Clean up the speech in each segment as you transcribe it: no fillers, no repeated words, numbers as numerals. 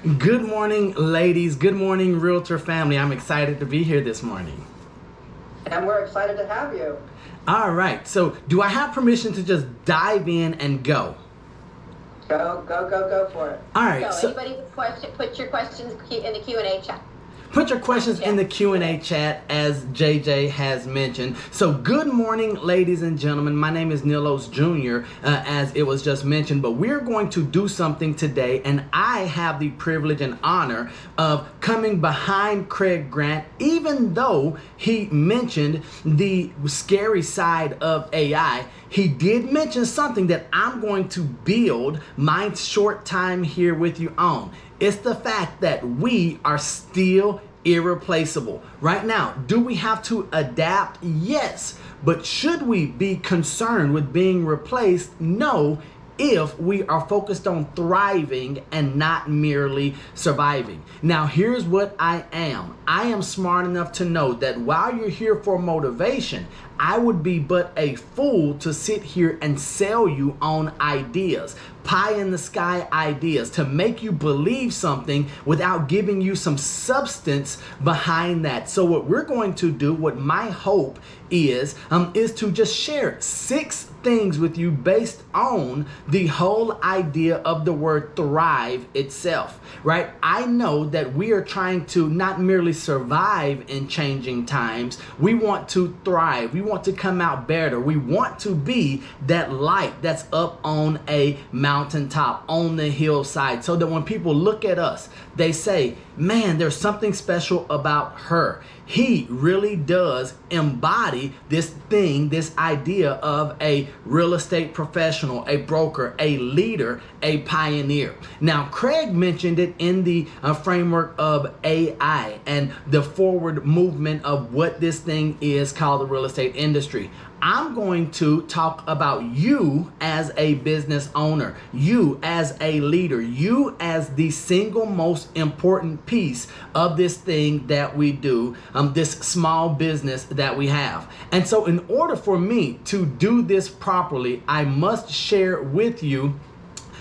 Good morning, ladies. Good morning, Realtor family. I'm excited to be here this morning. And we're excited to have you. All right. So, do I have permission to just dive in and go? Go for it. All right. So, anybody with question, put your questions in the Q&A chat. Put your questions in the Q&A chat, as JJ has mentioned. So good morning, ladies and gentlemen. My name is Nilos Jr., as it was just mentioned, but we're going to do something today, and I have the privilege and honor of coming behind Craig Grant, even though he mentioned the scary side of AI. He did mention something that I'm going to build my short time here with you on. It's the fact that we are still irreplaceable. Right now, do we have to adapt? Yes. But should we be concerned with being replaced? No, if we are focused on thriving and not merely surviving. Now, here's what I am. I am smart enough to know that while you're here for motivation, I would be but a fool to sit here and sell you on ideas, pie in the sky ideas, to make you believe something without giving you some substance behind that. So what we're going to do, what my hope is to just share 6 things with you based on the whole idea of the word thrive itself, right? I know that we are trying to not merely survive in changing times. We want to thrive. We want to come out better. We want to be that light that's up on a mountaintop, on the hillside, so that when people look at us, they say, man, there's something special about her. He really does embody this thing, this idea of a real estate professional, a broker, a leader, a pioneer. Now, Craig mentioned it in the framework of AI and the forward movement of what this thing is called the real estate industry. I'm going to talk about you as a business owner, you as a leader, you as the single most important piece of this thing that we do, this small business that we have. And so in order for me to do this properly, I must share with you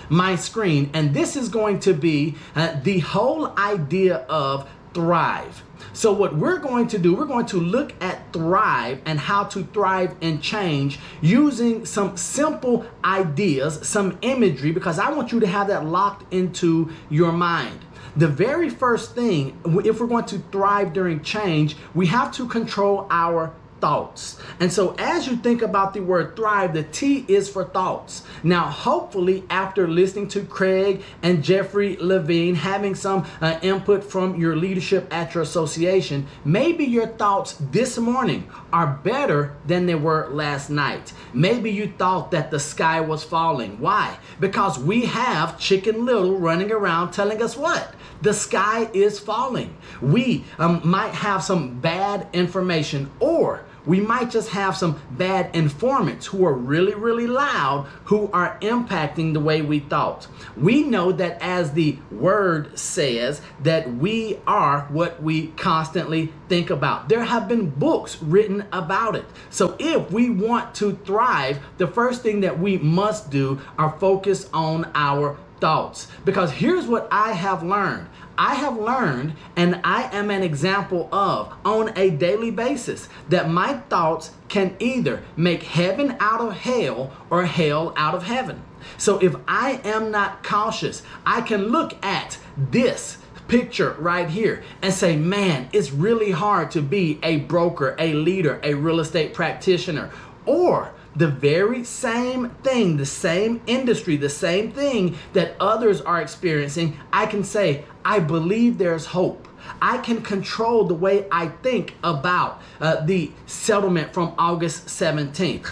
my screen. And this is going to be the whole idea of thrive. So what we're going to do, we're going to look at thrive and how to thrive and change using some simple ideas, some imagery, because I want you to have that locked into your mind. The very first thing, if we're going to thrive during change, we have to control our thoughts. And so as you think about the word thrive, the T is for thoughts. Now, hopefully after listening to Craig and Jeffrey Levine, having some input from your leadership at your association, maybe your thoughts this morning are better than they were last night. Maybe you thought that the sky was falling. Why? Because we have Chicken Little running around telling us what? The sky is falling. We might have some bad information, or we might just have some bad informants who are really, really loud, who are impacting the way we thought. We know that, as the word says, that we are what we constantly think about. There have been books written about it. So if we want to thrive, the first thing that we must do are focus on our thoughts. Because here's what I have learned. I have learned, and I am an example of, on a daily basis, that my thoughts can either make heaven out of hell or hell out of heaven. So if I am not cautious, I can look at this picture right here and say, man, it's really hard to be a broker, a leader, a real estate practitioner. Or the very same thing, the same industry, the same thing that others are experiencing, I can say, I believe there's hope. I can control the way I think about the settlement from August 17th.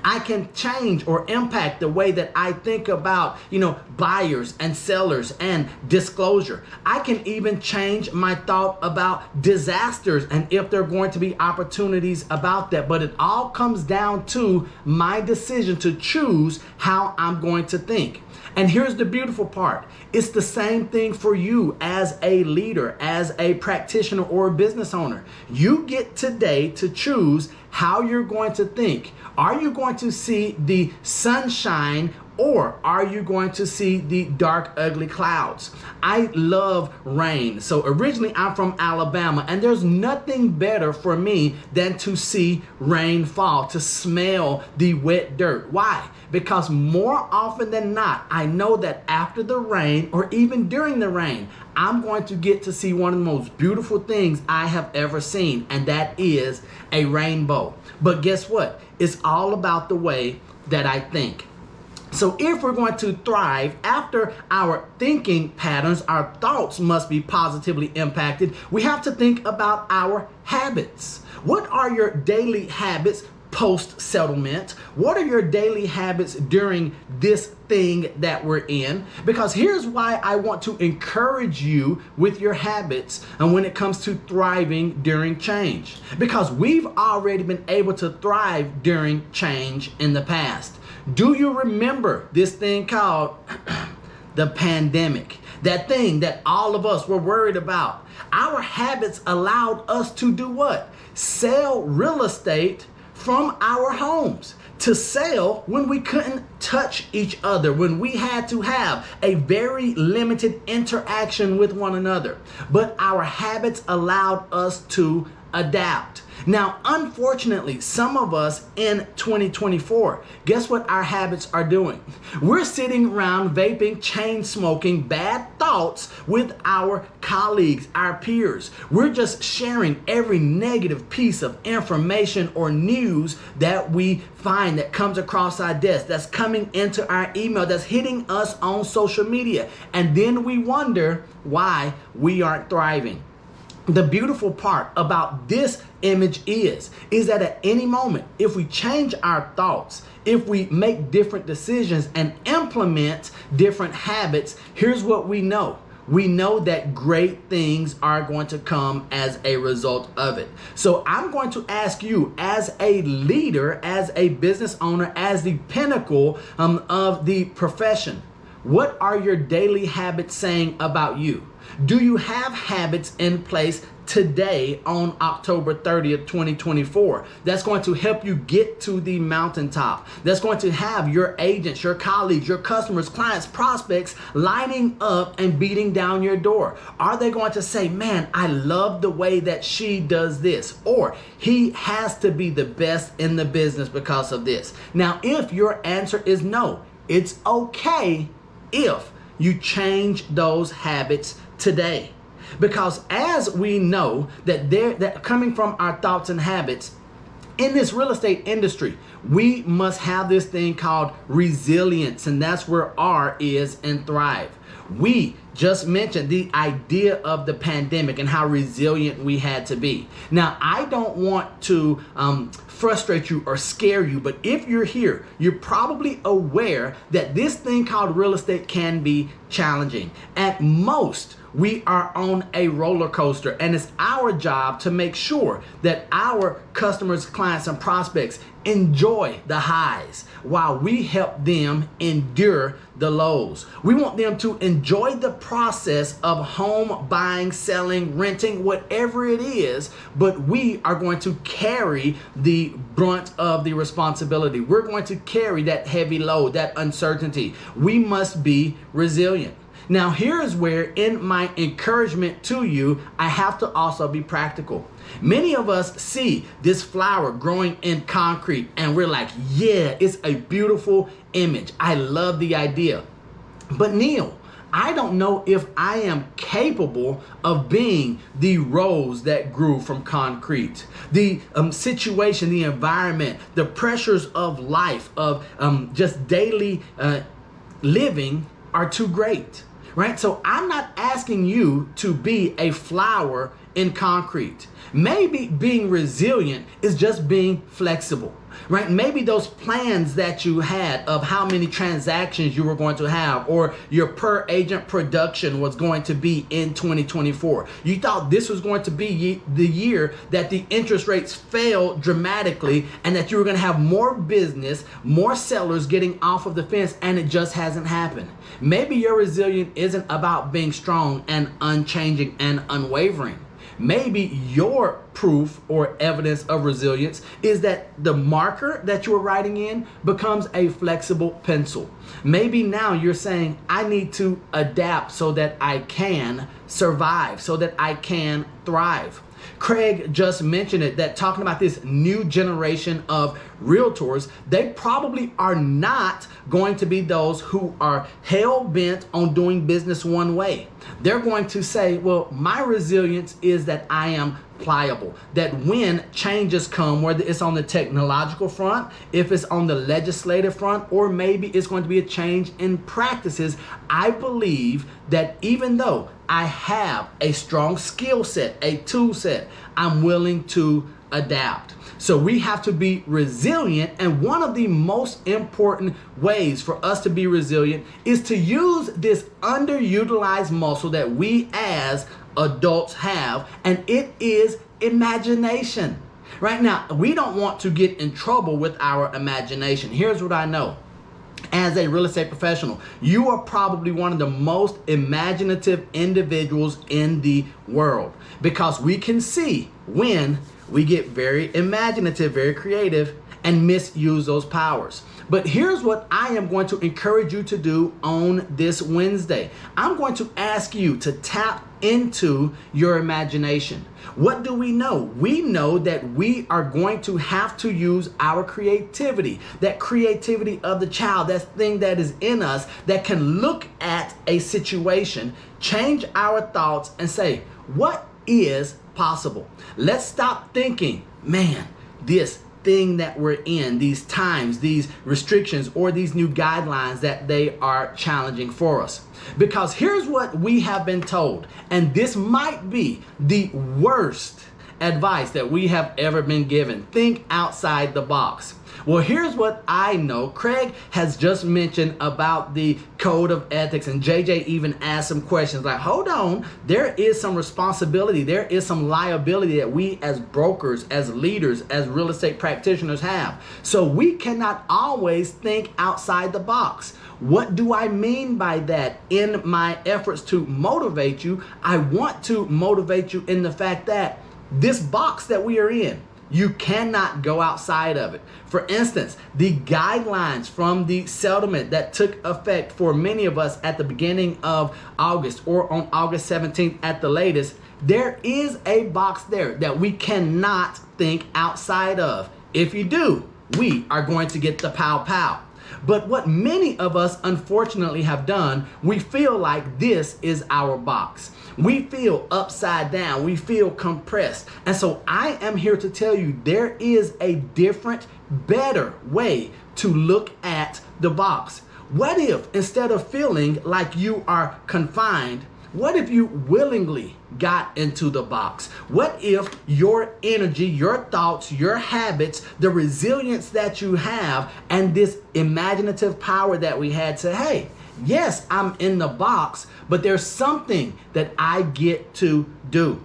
I can change or impact the way that I think about, buyers and sellers and disclosure. I can even change my thought about disasters and if there are going to be opportunities about that. But it all comes down to my decision to choose how I'm going to think. And here's the beautiful part. It's the same thing for you as a leader, as a practitioner or a business owner. You get today to choose how you're going to think. Are you going to see the sunshine Or are you going to see the dark, ugly clouds? I love rain. So originally I'm from Alabama, and there's nothing better for me than to see rain fall, to smell the wet dirt. Why? Because more often than not, I know that after the rain or even during the rain, I'm going to get to see one of the most beautiful things I have ever seen, and that is a rainbow. But guess what? It's all about the way that I think. So if we're going to thrive after our thinking patterns, our thoughts must be positively impacted. We have to think about our habits. What are your daily habits post-settlement? What are your daily habits during this thing that we're in? Because here's why I want to encourage you with your habits and when it comes to thriving during change. Because we've already been able to thrive during change in the past. Do you remember this thing called the pandemic? That thing that all of us were worried about. Our habits allowed us to do what? Sell real estate from our homes. To sell when we couldn't touch each other, when we had to have a very limited interaction with one another. But our habits allowed us to adapt. Now, unfortunately, some of us in 2024, guess what our habits are doing? We're sitting around vaping, chain smoking, bad thoughts with our colleagues, our peers. We're just sharing every negative piece of information or news that we find that comes across our desk, that's coming into our email, that's hitting us on social media. And then we wonder why we aren't thriving. The beautiful part about this image is that at any moment, if we change our thoughts, if we make different decisions and implement different habits, here's what we know. We know that great things are going to come as a result of it. So I'm going to ask you, as a leader, as a business owner, as the pinnacle of the profession, what are your daily habits saying about you? Do you have habits in place today on October 30th, 2024 that's going to help you get to the mountaintop? That's going to have your agents, your colleagues, your customers, clients, prospects lining up and beating down your door? Are they going to say, man, I love the way that she does this, or he has to be the best in the business because of this? Now, if your answer is no, it's okay if you change those habits today. Because as we know that coming from our thoughts and habits, in this real estate industry, we must have this thing called resilience, and that's where R is in thrive. We just mentioned the idea of the pandemic and how resilient we had to be. Now, I don't want to frustrate you or scare you, but if you're here, you're probably aware that this thing called real estate can be challenging. At most, we are on a roller coaster, and it's our job to make sure that our customers, clients, and prospects enjoy the highs while we help them endure the lows. We want them to enjoy the process of home buying, selling, renting, whatever it is, but we are going to carry the brunt of the responsibility. We're going to carry that heavy load, that uncertainty. We must be resilient. Now, here's where, in my encouragement to you, I have to also be practical. Many of us see this flower growing in concrete and we're like, yeah, it's a beautiful image. I love the idea. But Neil, I don't know if I am capable of being the rose that grew from concrete. The situation, the environment, the pressures of life, of just daily living are too great. Right? So I'm not asking you to be a flower in concrete. Maybe being resilient is just being flexible, right? Maybe those plans that you had of how many transactions you were going to have, or your per agent production was going to be in 2024. You thought this was going to be the year that the interest rates fell dramatically and that you were going to have more business, more sellers getting off of the fence, and it just hasn't happened. Maybe your resilience isn't about being strong and unchanging and unwavering. Maybe your proof or evidence of resilience is that the marker that you're writing in becomes a flexible pencil. Maybe now you're saying, I need to adapt so that I can survive, so that I can thrive. Craig just mentioned it, that talking about this new generation of realtors, they probably are not going to be those who are hell-bent on doing business one way. They're going to say, well, my resilience is that I am pliable, that when changes come, whether it's on the technological front, if it's on the legislative front, or maybe it's going to be a change in practices, I believe that even though I have a strong skill set, a tool set, I'm willing to adapt. So we have to be resilient, and one of the most important ways for us to be resilient is to use this underutilized muscle that we as adults have, and it is imagination. Right now, we don't want to get in trouble with our imagination. Here's what I know. As a real estate professional, you are probably one of the most imaginative individuals in the world, because we can see when we get very imaginative, very creative, and misuse those powers. But here's what I am going to encourage you to do on this Wednesday. I'm going to ask you to tap into your imagination. What do we know? We know that we are going to have to use our creativity, that creativity of the child, that thing that is in us that can look at a situation, change our thoughts, and say, what is possible? Let's stop thinking, man, this thing that we're in, these times, these restrictions, or these new guidelines, that they are challenging for us. Because here's what we have been told, and this might be the worst advice that we have ever been given. Think outside the box. Well, here's what I know. Craig has just mentioned about the code of ethics, and JJ even asked some questions like, hold on, there is some responsibility, there is some liability that we as brokers, as leaders, as real estate practitioners have. So we cannot always think outside the box. What do I mean by that? In my efforts to motivate you, I want to motivate you in the fact that this box that we are in, you cannot go outside of it. For instance, the guidelines from the settlement that took effect for many of us at the beginning of August, or on August 17th at the latest, there is a box there that we cannot think outside of. If you do, we are going to get the pow pow. But what many of us unfortunately have done, we feel like this is our box. We feel upside down. We feel compressed. And so I am here to tell you there is a different, better way to look at the box. What if, instead of feeling like you are confined, what if you willingly got into the box? What if your energy, your thoughts, your habits, the resilience that you have, and this imaginative power that we had, say, hey, yes, I'm in the box, but there's something that I get to do.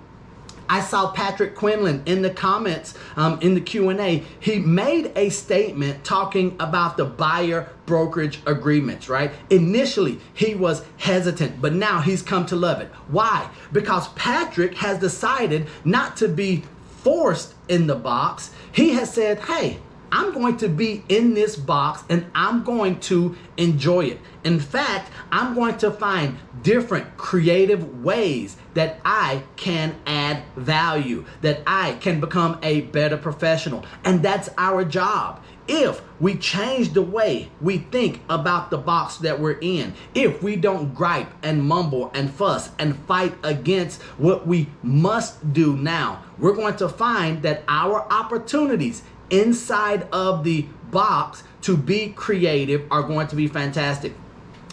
I saw Patrick Quinlan in the comments, in the Q&A. He made a statement talking about the buyer brokerage agreements, right? Initially, he was hesitant, but now he's come to love it. Why? Because Patrick has decided not to be forced in the box. He has said, hey, I'm going to be in this box and I'm going to enjoy it. In fact, I'm going to find different creative ways that I can add value, that I can become a better professional. And that's our job. If we change the way we think about the box that we're in, if we don't gripe and mumble and fuss and fight against what we must do now, we're going to find that our opportunities inside of the box to be creative are going to be fantastic.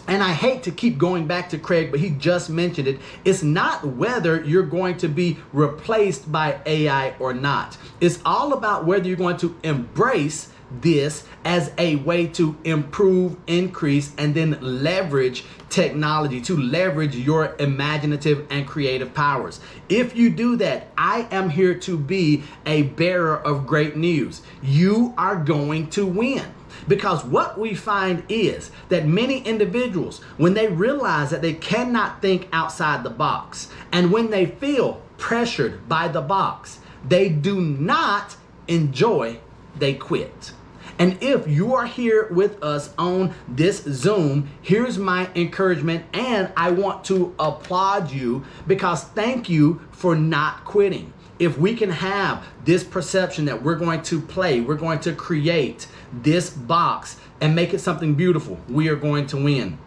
And I hate to keep going back to Craig, but he just mentioned it. It's not whether you're going to be replaced by AI or not. It's all about whether you're going to embrace this as a way to improve, increase, and then leverage technology, to leverage your imaginative and creative powers. If you do that, I am here to be a bearer of great news. You are going to win. Because what we find is that many individuals, when they realize that they cannot think outside the box, and when they feel pressured by the box. They do not enjoy, they quit. And if you are here with us on this Zoom, here's my encouragement, and I want to applaud you because thank you for not quitting. If we can have this perception that we're going to play, we're going to create this box and make it something beautiful, we are going to win.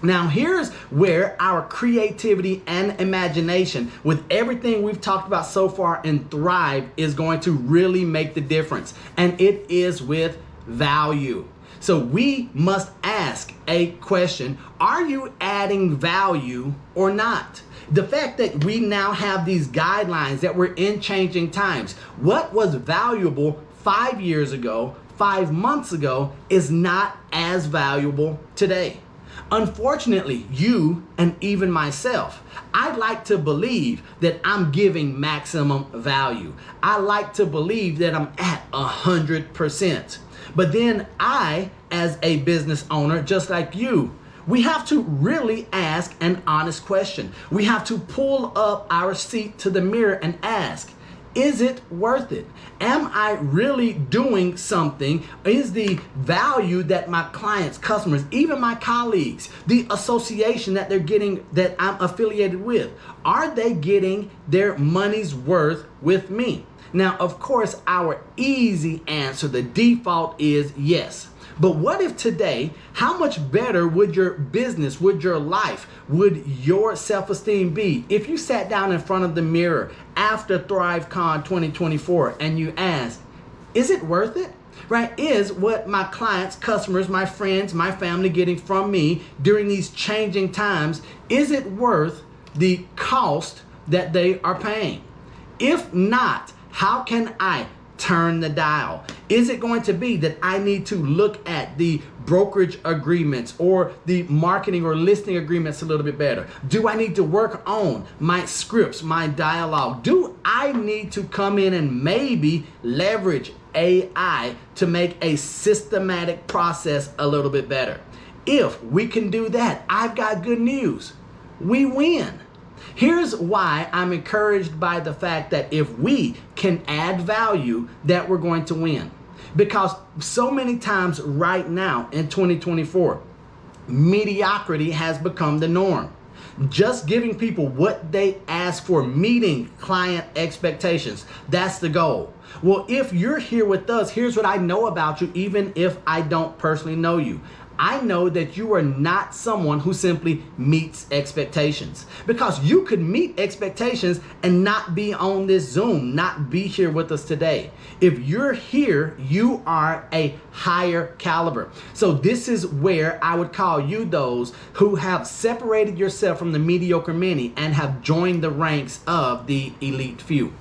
Now, here's where our creativity and imagination, with everything we've talked about so far in Thrive, is going to really make the difference. And it is with value. So we must ask a question: are you adding value or not? The fact that we now have these guidelines, that we're in changing times. What was valuable 5 years ago, 5 months ago, is not as valuable today. Unfortunately, you and even myself, I like to believe that I'm giving maximum value. I like to believe that I'm at 100%. But then I, as a business owner, just like you, we have to really ask an honest question. We have to pull up our seat to the mirror and ask, is it worth it? Am I really doing something? Is the value that my clients, customers, even my colleagues, the association that they're getting, that I'm affiliated with, are they getting their money's worth with me? Now, of course, our easy answer, the default, is yes. But what if today, how much better would your business, would your life, would your self-esteem be if you sat down in front of the mirror after ThriveCon 2024 and you asked, is it worth it? Right? Is what my clients, customers, my friends, my family getting from me during these changing times, is it worth the cost that they are paying? If not, how can I turn the dial? Is it going to be that I need to look at the brokerage agreements or the marketing or listing agreements a little bit better? Do I need to work on my scripts, my dialogue? Do I need to come in and maybe leverage AI to make a systematic process a little bit better? If we can do that, I've got good news. We win. Here's why I'm encouraged by the fact that if we can add value, that we're going to win. Because so many times right now in 2024, mediocrity has become the norm. Just giving people what they ask for, meeting client expectations, that's the goal. Well, if you're here with us, here's what I know about you, even if I don't personally know you. I know that you are not someone who simply meets expectations, because you could meet expectations and not be on this Zoom, not be here with us today. If you're here, you are a higher caliber. So this is where I would call you those who have separated yourself from the mediocre many and have joined the ranks of the elite few.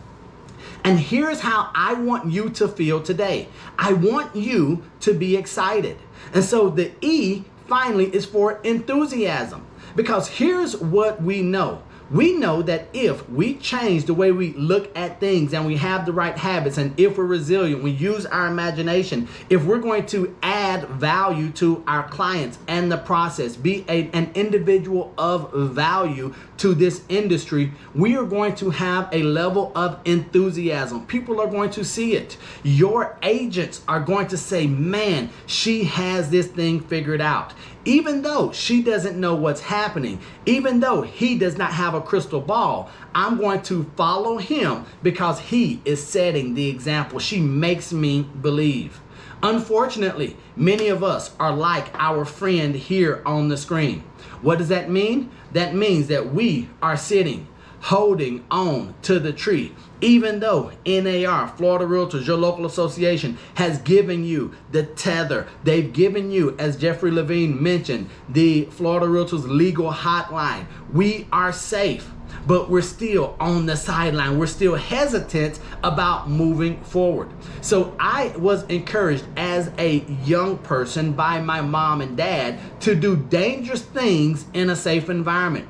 And here's how I want you to feel today. I want you to be excited. And so the E finally is for enthusiasm, because here's what we know. We know that if we change the way we look at things and we have the right habits, and if we're resilient, we use our imagination, if we're going to add value to our clients and the process, be an individual of value to this industry, we are going to have a level of enthusiasm. People are going to see it. Your agents are going to say, man, she has this thing figured out. Even though she doesn't know what's happening, even though he does not have a crystal ball, I'm going to follow him because he is setting the example. She makes me believe. Unfortunately, many of us are like our friend here on the screen. What does that mean? That means that we are sitting, holding on to the tree, even though NAR, Florida Realtors, your local association, has given you the tether. They've given you, as Jeffrey Levine mentioned, the Florida Realtors legal hotline. We are safe, but we're still on the sideline. We're still hesitant about moving forward. So I was encouraged as a young person by my mom and dad to do dangerous things in a safe environment.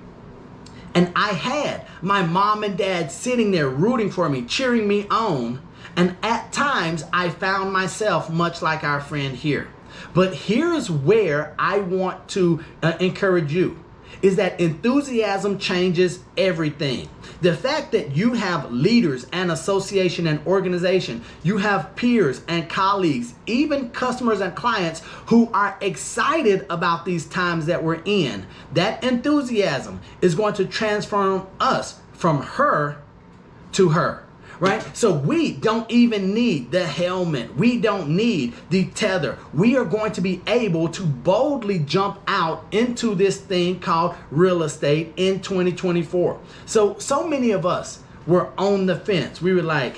And I had my mom and dad sitting there rooting for me, cheering me on. And at times I found myself much like our friend here. But here's where I want to encourage you, is that enthusiasm changes everything. The fact that you have leaders and association and organization, you have peers and colleagues, even customers and clients who are excited about these times that we're in, that enthusiasm is going to transform us from her to her. Right? So we don't even need the helmet. We don't need the tether. We are going to be able to boldly jump out into this thing called real estate in 2024. So many of us were on the fence. We were like,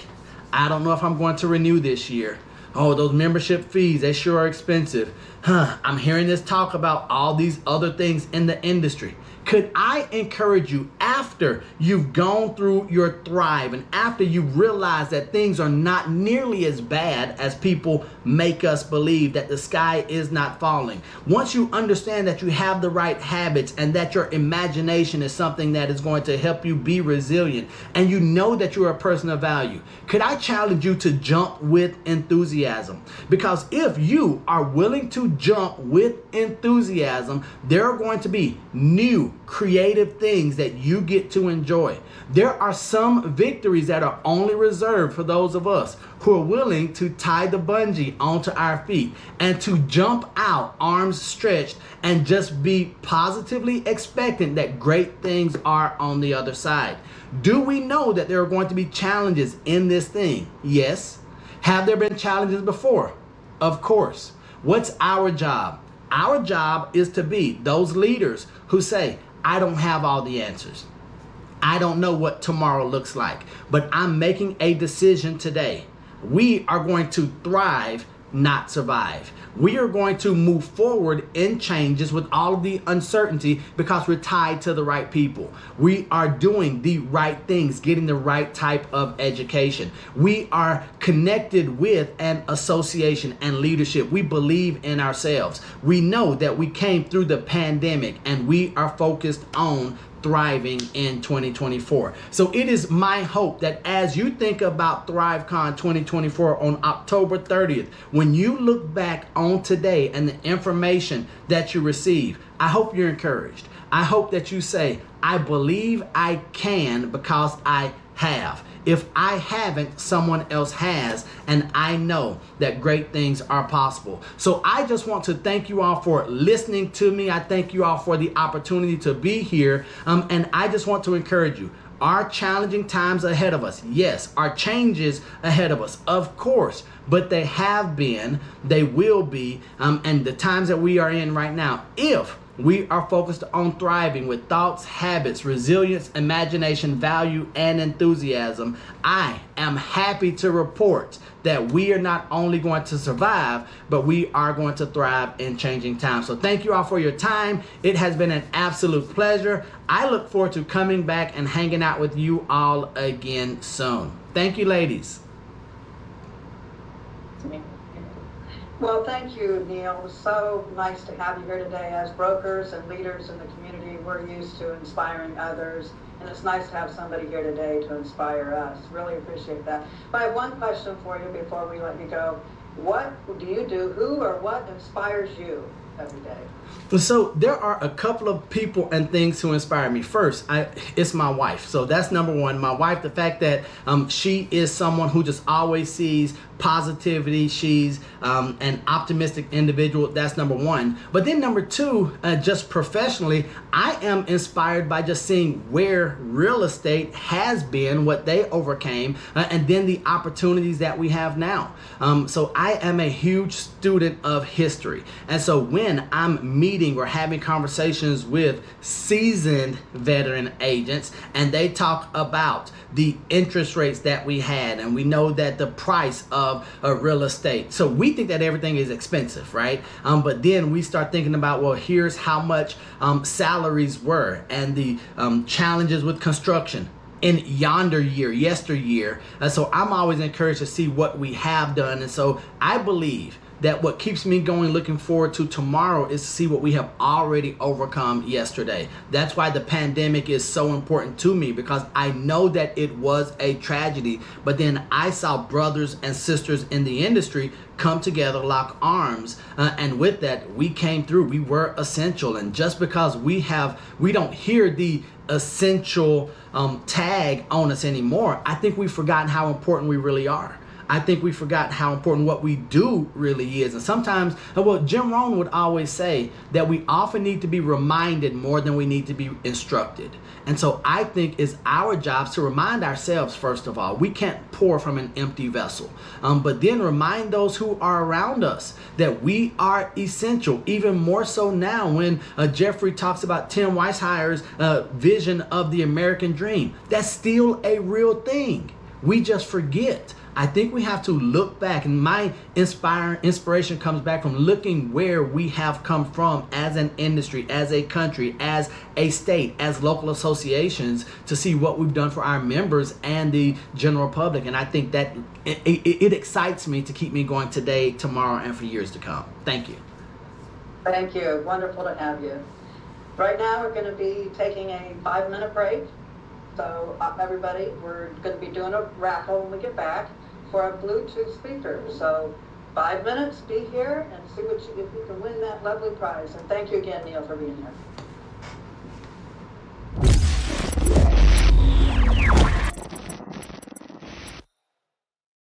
I don't know if I'm going to renew this year. Oh, those membership fees, they sure are expensive. I'm hearing this talk about all these other things in the industry. Could I encourage you, after you've gone through your Thrive and after you realize that things are not nearly as bad as people make us believe, that the sky is not falling, once you understand that you have the right habits and that your imagination is something that is going to help you be resilient, and you know that you're a person of value, could I challenge you to jump with enthusiasm? Because if you are willing to jump with enthusiasm, there are going to be new creative things that you get to enjoy. There are some victories that are only reserved for those of us who are willing to tie the bungee onto our feet and to jump out arms stretched and just be positively expectant that great things are on the other side. Do we know that there are going to be challenges in this thing? Yes. Have there been challenges before? Of course. What's our job? Our job is to be those leaders who say, I don't have all the answers. I don't know what tomorrow looks like, but I'm making a decision today. We are going to thrive, not survive. We are going to move forward in changes with all of the uncertainty because we're tied to the right people. We are doing the right things, getting the right type of education. We are connected with an association and leadership. We believe in ourselves. We know that we came through the pandemic and we are focused on thriving in 2024. So it is my hope that as you think about ThriveCon 2024 on October 30th, when you look back on today and the information that you receive, I hope you're encouraged. I hope that you say, I believe I can because I have. If I haven't, someone else has, and I know that great things are possible. So I just want to thank you all for listening to me. I thank you all for the opportunity to be here, and I just want to encourage you. Are challenging times ahead of us? Yes. Are changes ahead of us? Of course. But they have been, they will be, and the times that we are in right now, if we are focused on thriving with thoughts, habits, resilience, imagination, value, and enthusiasm, I am happy to report that we are not only going to survive, but we are going to thrive in changing times. So thank you all for your time. It has been an absolute pleasure. I look forward to coming back and hanging out with you all again soon. Thank you, ladies. Well, thank you, Neil. It was so nice to have you here today. As brokers and leaders in the community, we're used to inspiring others, and it's nice to have somebody here today to inspire us. Really appreciate that. But I have one question for you before we let you go. What do you do? Who or what inspires you every day? So there are a couple of people and things who inspire me. First, it's my wife. So that's number one. My wife, the fact that she is someone who just always sees positivity. She's an optimistic individual. That's number one. But then number two, just professionally, I am inspired by just seeing where real estate has been, what they overcame, and then the opportunities that we have now. So I am a huge student of history. And so when I'm meeting or having conversations with seasoned veteran agents and they talk about the interest rates that we had, and we know that the price of real estate, so we think that everything is expensive, right? But then we start thinking about, well, here's how much salaries were, and the challenges with construction in yesteryear. So I'm always encouraged to see what we have done. And so I believe that what keeps me going, looking forward to tomorrow, is to see what we have already overcome yesterday. That's why the pandemic is so important to me, because I know that it was a tragedy, but then I saw brothers and sisters in the industry come together, lock arms, and with that, we came through. We were essential, and just because we don't hear the essential tag on us anymore, I think we've forgotten how important we really are. I think we forgot how important what we do really is. And sometimes, well, Jim Rohn would always say that we often need to be reminded more than we need to be instructed. And so I think it's our jobs to remind ourselves, first of all, we can't pour from an empty vessel. But then remind those who are around us that we are essential, even more so now when Jeffrey talks about Tim Weissheyer's vision of the American dream. That's still a real thing. We just forget. I think we have to look back, and my inspiration comes back from looking where we have come from as an industry, as a country, as a state, as local associations, to see what we've done for our members and the general public. And I think that it excites me to keep me going today, tomorrow, and for years to come. Thank you. Thank you. Wonderful to have you. Right now, we're going to be taking a 5-minute break. So everybody, we're going to be doing a raffle when we get back for a Bluetooth speaker. So 5 minutes, be here and see if you can win that lovely prize. And thank you again, Neil, for being here.